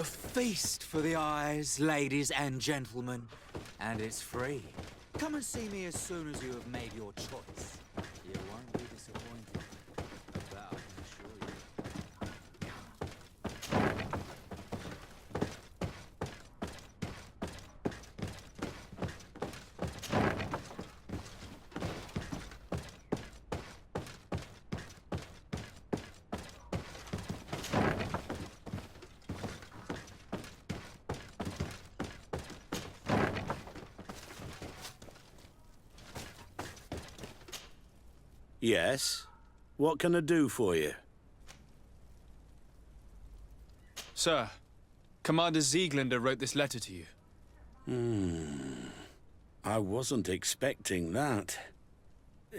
A feast for the eyes, ladies and gentlemen. And it's free. Come and see me as soon as you have made your choice. You won't be disappointed. That I can assure you. Yes? What can I do for you? Sir, Commander Zieglander wrote this letter to you. I wasn't expecting that.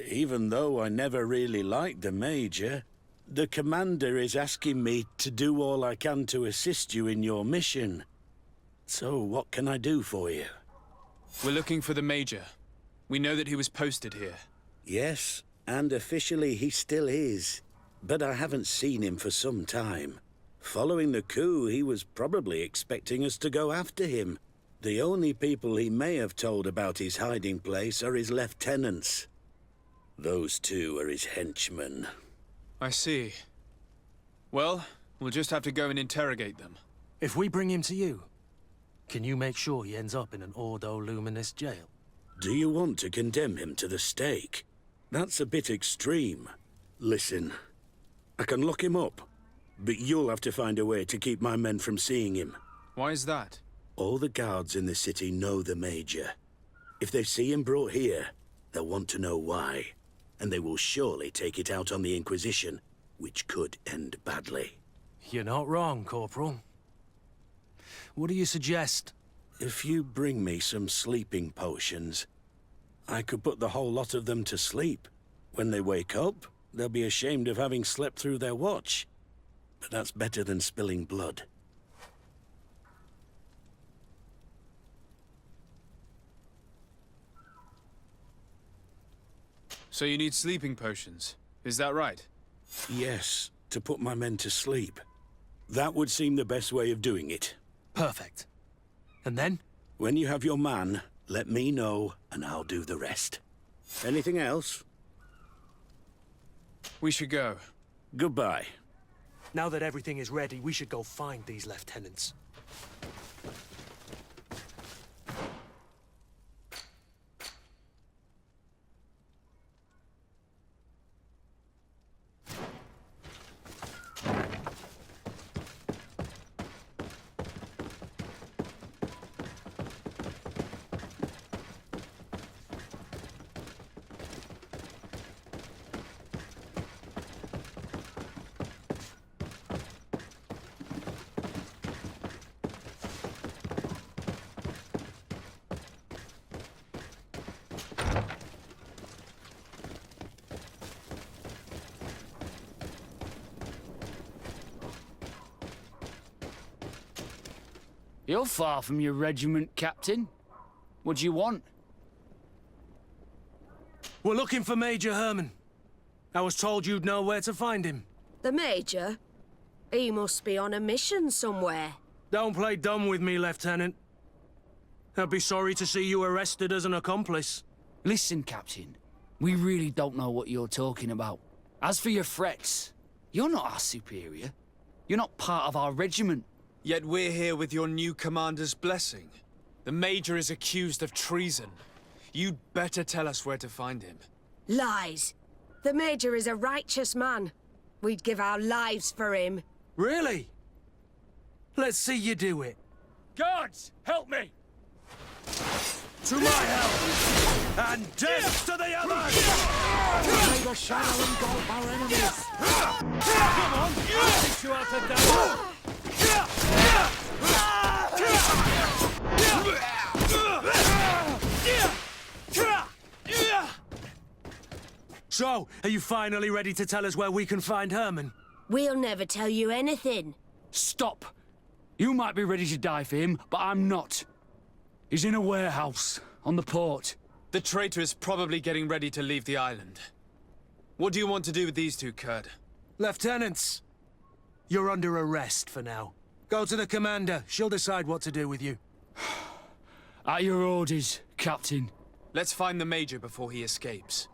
Even though I never really liked the Major, the Commander is asking me to do all I can to assist you in your mission. So what can I do for you? We're looking for the Major. We know that he was posted here. Yes, and officially he still is. But I haven't seen him for some time. Following the coup, he was probably expecting us to go after him. The only people he may have told about his hiding place are his lieutenants. Those two are his henchmen. I see. Well, we'll just have to go and interrogate them. If we bring him to you, can you make sure he ends up in an Ordo Luminous jail? Do you want to condemn him to the stake? That's a bit extreme. Listen, I can lock him up, but you'll have to find a way to keep my men from seeing him. Why is that? All the guards in the city know the Major. If they see him brought here, they'll want to know why. And they will surely take it out on the Inquisition, which could end badly. You're not wrong, Corporal. What do you suggest? If you bring me some sleeping potions, I could put the whole lot of them to sleep. When they wake up, they'll be ashamed of having slept through their watch. But that's better than spilling blood. So you need sleeping potions, is that right? Yes, to put my men to sleep. That would seem the best way of doing it. Perfect. And then? When you have your man, let me know, and I'll do the rest. Anything else? We should go. Goodbye. Now that everything is ready, we should go find these lieutenants. You're far from your regiment, Captain. What do you want? We're looking for Major Herman. I was told you'd know where to find him. The Major? He must be on a mission somewhere. Don't play dumb with me, Lieutenant. I'd be sorry to see you arrested as an accomplice. Listen, Captain. We really don't know what you're talking about. As for your threats, you're not our superior. You're not part of our regiment. Yet we're here with your new commander's blessing. The Major is accused of treason. You'd better tell us where to find him. Lies. The Major is a righteous man. We'd give our lives for him. Really? Let's see you do it. Guards, help me! To my help! And death to the others! May the shadow engulf our enemies! Come on! I'll teach you how to dance! So, are you finally ready to tell us where we can find Herman? We'll never tell you anything. Stop! You might be ready to die for him, but I'm not. He's in a warehouse, on the port. The traitor is probably getting ready to leave the island. What do you want to do with these two, Kurd? Lieutenants, you're under arrest for now. Go to the commander. She'll decide what to do with you. At your orders, Captain. Let's find the Major before he escapes.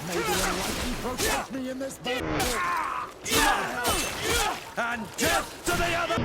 Maybe anyone can protect me in this battle. And death to the other!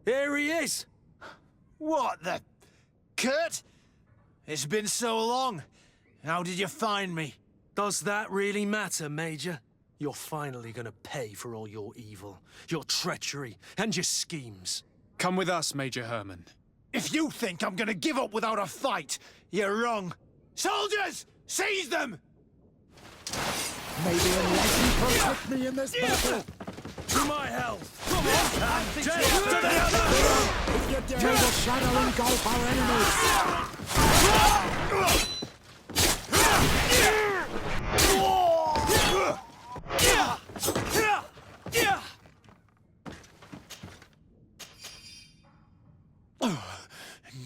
Here he is! What the... Kurt? It's been so long. How did you find me? Does that really matter, Major? You're finally gonna pay for all your evil, your treachery, and your schemes. Come with us, Major Herman. If you think I'm gonna give up without a fight, you're wrong. Soldiers! Seize them! Maybe unless you protect me in this battle. To my health! Come on! If you dare to shadow engulf our enemies.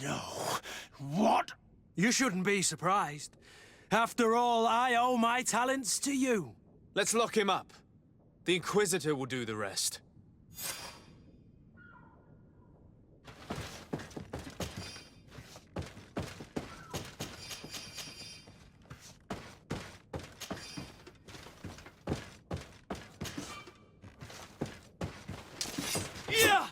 No. What? You shouldn't be surprised. After all, I owe my talents to you. Let's lock him up. The Inquisitor will do the rest. Yeah!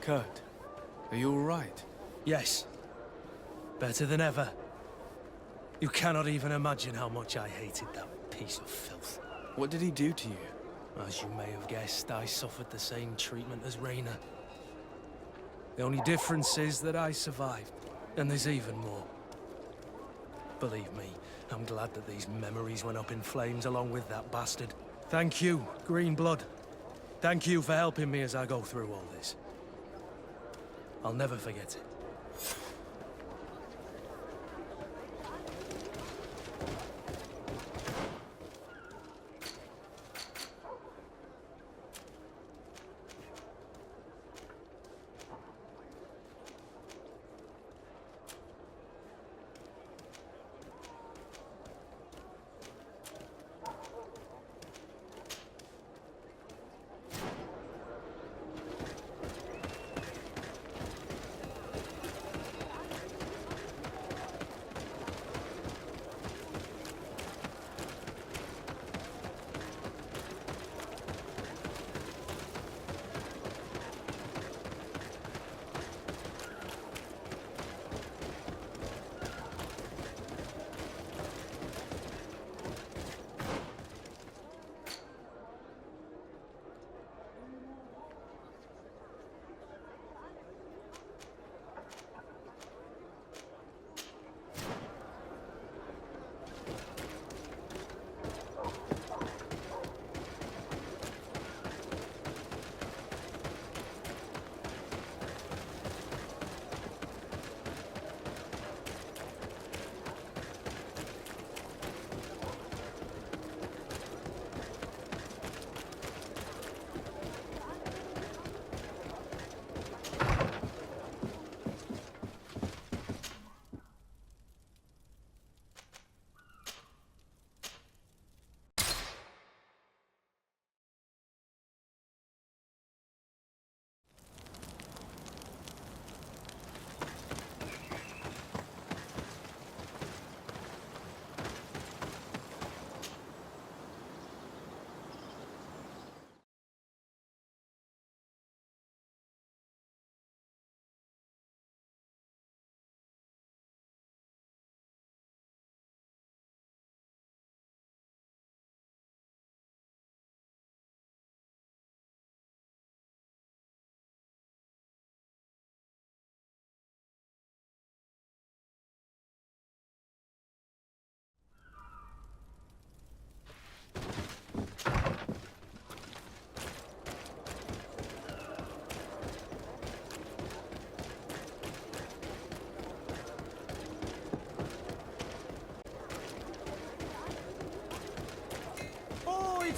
Kurt, are you all right? Yes. Better than ever. You cannot even imagine how much I hated that piece of filth. What did he do to you? As you may have guessed, I suffered the same treatment as Raina. The only difference is that I survived, and there's even more. Believe me, I'm glad that these memories went up in flames along with that bastard. Thank you, Green Blood. Thank you for helping me as I go through all this. I'll never forget it.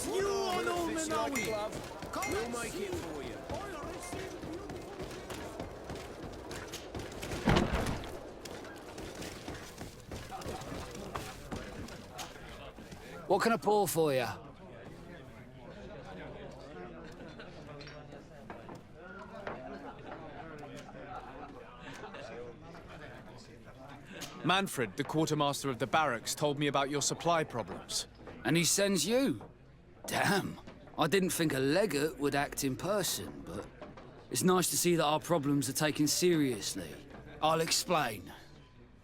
It's you on all Minowi! We'll make it for you. What can I pour for you? Manfred, the quartermaster of the barracks, told me about your supply problems. And he sends you? Damn. I didn't think a legate would act in person, but it's nice to see that our problems are taken seriously. I'll explain.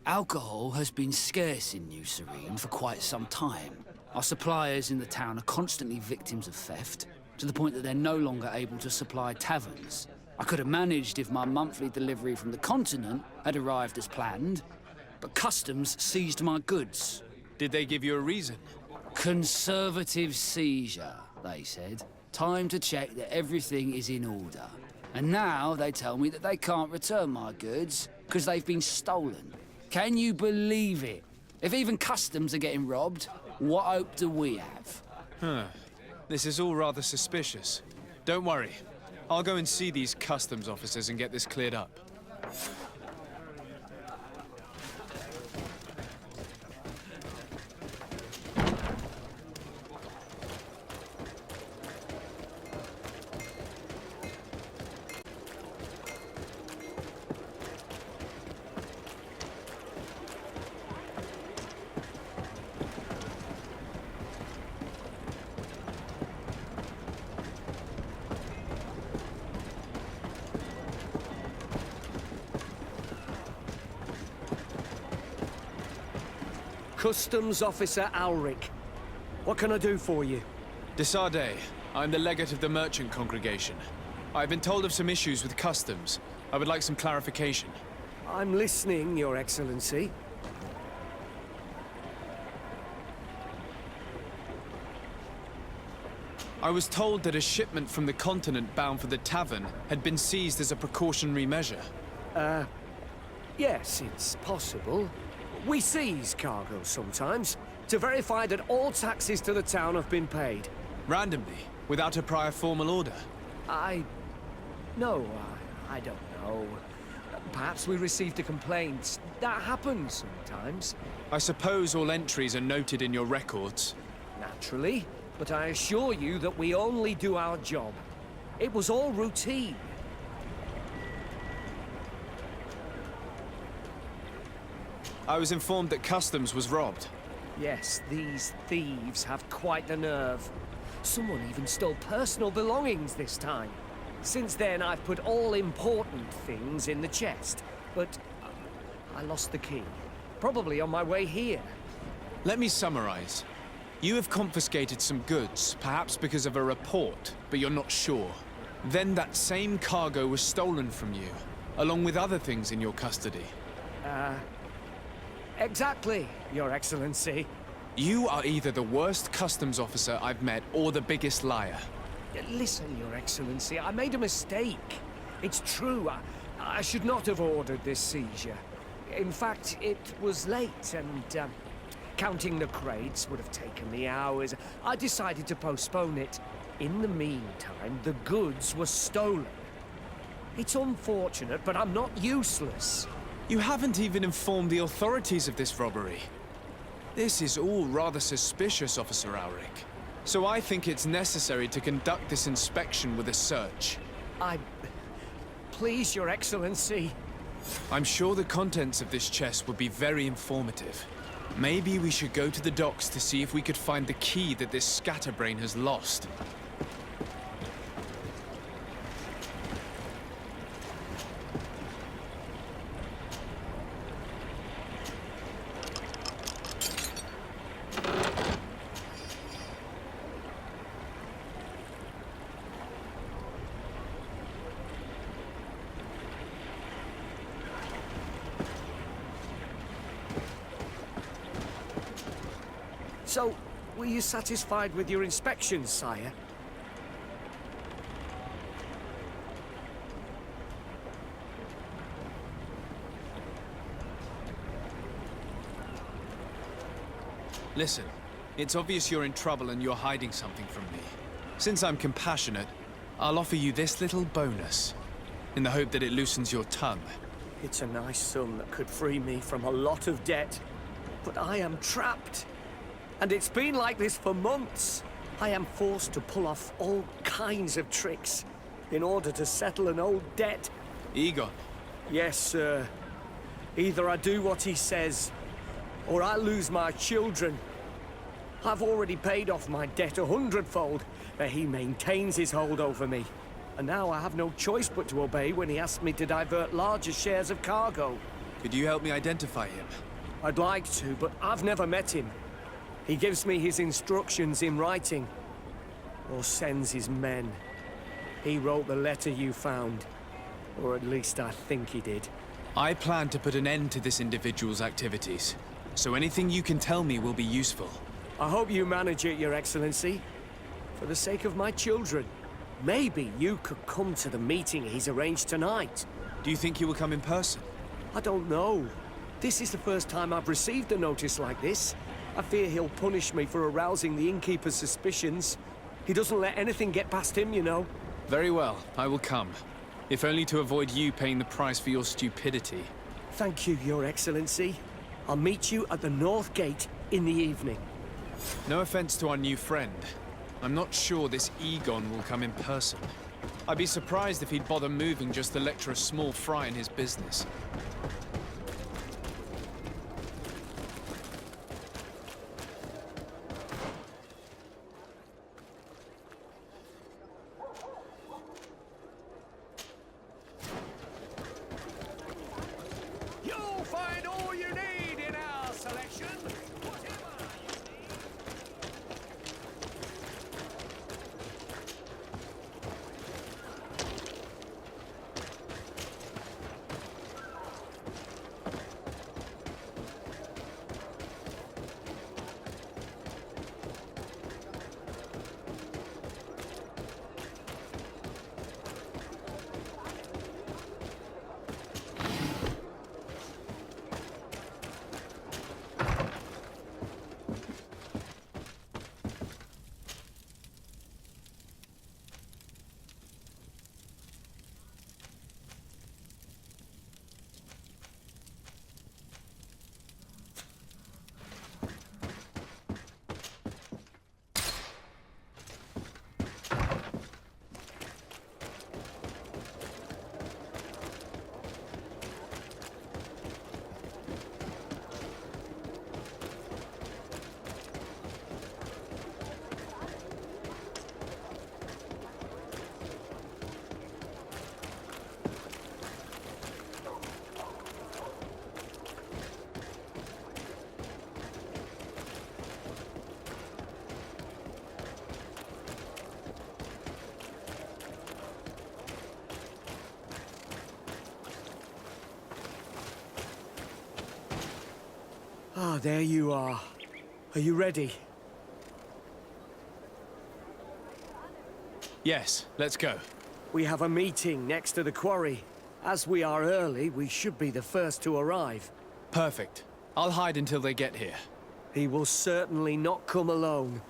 Alcohol has been scarce in New Serene for quite some time. Our suppliers in the town are constantly victims of theft, to the point that they're no longer able to supply taverns. I could have managed if my monthly delivery from the continent had arrived as planned, but customs seized my goods. Did they give you a reason? Conservative seizure, they said. Time to check that everything is in order. And now they tell me that they can't return my goods because they've been stolen. Can you believe it? If even customs are getting robbed, what hope do we have? Huh. This is all rather suspicious. Don't worry. I'll go and see these customs officers and get this cleared up. Customs Officer Alric. What can I do for you? Desade, I'm the legate of the merchant congregation. I've been told of some issues with customs. I would like some clarification. I'm listening, Your Excellency. I was told that a shipment from the continent bound for the tavern had been seized as a precautionary measure. Yes, it's possible. We seize cargo sometimes, to verify that all taxes to the town have been paid. Randomly, without a prior formal order. No, I don't know. Perhaps we received a complaint. That happens sometimes. I suppose all entries are noted in your records. Naturally, but I assure you that we only do our job. It was all routine. I was informed that customs was robbed. Yes, these thieves have quite the nerve. Someone even stole personal belongings this time. Since then, I've put all important things in the chest, but I lost the key. Probably on my way here. Let me summarize. You have confiscated some goods, perhaps because of a report, but you're not sure. Then that same cargo was stolen from you, along with other things in your custody. Exactly, Your Excellency. You are either the worst customs officer I've met or the biggest liar. Listen, Your Excellency, I made a mistake. It's true, I should not have ordered this seizure. In fact, it was late and, counting the crates would have taken me hours. I decided to postpone it. In the meantime, the goods were stolen. It's unfortunate, but I'm not useless. You haven't even informed the authorities of this robbery. This is all rather suspicious, Officer Auric. So I think it's necessary to conduct this inspection with a search. Please, Your Excellency. I'm sure the contents of this chest would be very informative. Maybe we should go to the docks to see if we could find the key that this scatterbrain has lost. So, were you satisfied with your inspections, sire? Listen, It's obvious you're in trouble and you're hiding something from me. Since I'm compassionate, I'll offer you this little bonus, in the hope that it loosens your tongue. It's a nice sum that could free me from a lot of debt. But I am trapped. And it's been like this for months. I am forced to pull off all kinds of tricks in order to settle an old debt. Egon, Yes, sir. Either I do what he says, or I lose my children. I've already paid off my debt 100-fold, but he maintains his hold over me. And now I have no choice but to obey when he asks me to divert larger shares of cargo. could you help me identify him? I'd like to, but I've never met him. He gives me his instructions in writing, or sends his men. He wrote the letter you found, or at least I think he did. I plan to put an end to this individual's activities, so anything you can tell me will be useful. I hope you manage it, Your Excellency. For the sake of my children, maybe you could come to the meeting he's arranged tonight. Do you think he will come in person? I don't know. This is the first time I've received a notice like this. I fear he'll punish me for arousing the innkeeper's suspicions. He doesn't let anything get past him, you know. Very well, I will come. If only to avoid you paying the price for your stupidity. Thank you, Your Excellency. I'll meet you at the North Gate in the evening. No offense to our new friend. I'm not sure this Egon will come in person. I'd be surprised if he'd bother moving just to lecture a small fry in his business. You'll find all you need in our selection. Whatever you need. Ah, there you are. Are you ready? Yes, let's go. We have a meeting next to the quarry. As we are early, we should be the first to arrive. Perfect. I'll hide until they get here. He will certainly not come alone.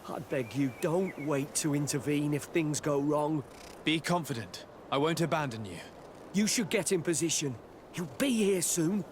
I beg you, don't wait to intervene if things go wrong. Be confident. I won't abandon you. You should get in position. He'll be here soon.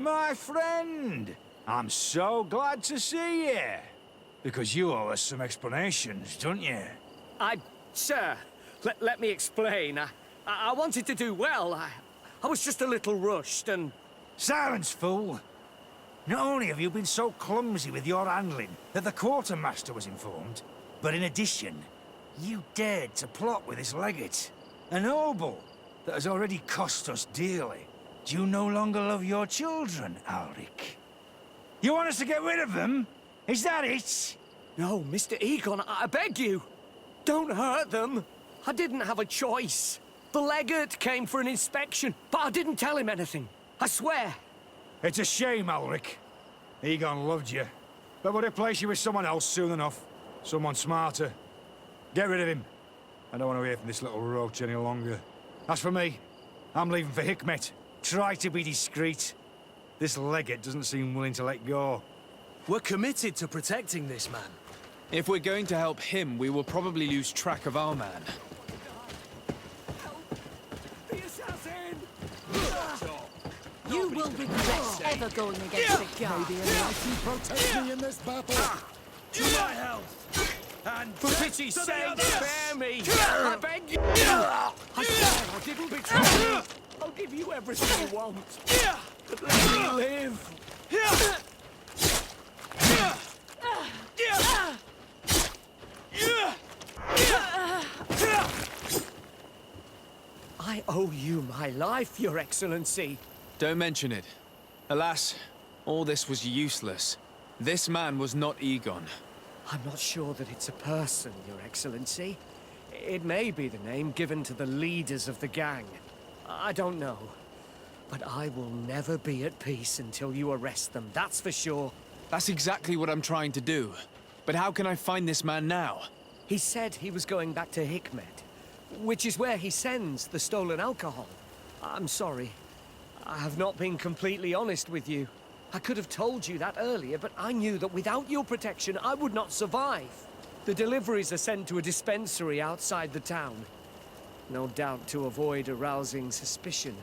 My friend, I'm so glad to see you. Because you owe us some explanations, don't you? Sir, let me explain. I wanted to do well. I was just a little rushed and... Silence, fool! Not only have you been so clumsy with your handling that the quartermaster was informed, but in addition, you dared to plot with this legate. A noble that has already cost us dearly. Do you no longer love your children, Alric? You want us to get rid of them? Is that it? No, Mr. Egon, I beg you. Don't hurt them. I didn't have a choice. The legate came for an inspection, but I didn't tell him anything. I swear. It's a shame, Alric. Egon loved you, but would replace you with someone else soon enough. Someone smarter. Get rid of him. I don't want to hear from this little roach any longer. As for me, I'm leaving for Hikmet. Try to be discreet. This legate doesn't seem willing to let go. We're committed to protecting this man. If we're going to help him, we will probably lose track of our man. The assassin! You will regret ever going against the guard. Maybe anyone can protect me in this battle. To my health! And for pity's sake, spare me! I beg you! I swear I didn't betray you! I'll give you everything you want! But let me live! I owe you my life, Your Excellency. Don't mention it. Alas, all this was useless. This man was not Egon. I'm not sure that it's a person, Your Excellency. It may be the name given to the leaders of the gang. I don't know. But I will never be at peace until you arrest them, that's for sure. That's exactly what I'm trying to do. But how can I find this man now? He said he was going back to Hikmet, which is where he sends the stolen alcohol. I'm sorry. I have not been completely honest with you. I could have told you that earlier, but I knew that without your protection, I would not survive. The deliveries are sent to a dispensary outside the town. No doubt to avoid arousing suspicion.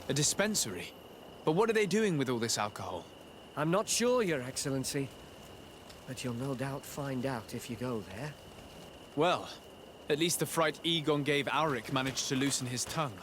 A dispensary? But what are they doing with all this alcohol? I'm not sure, Your Excellency. But you'll no doubt find out if you go there. Well, at least the fright Egon gave Auric managed to loosen his tongue.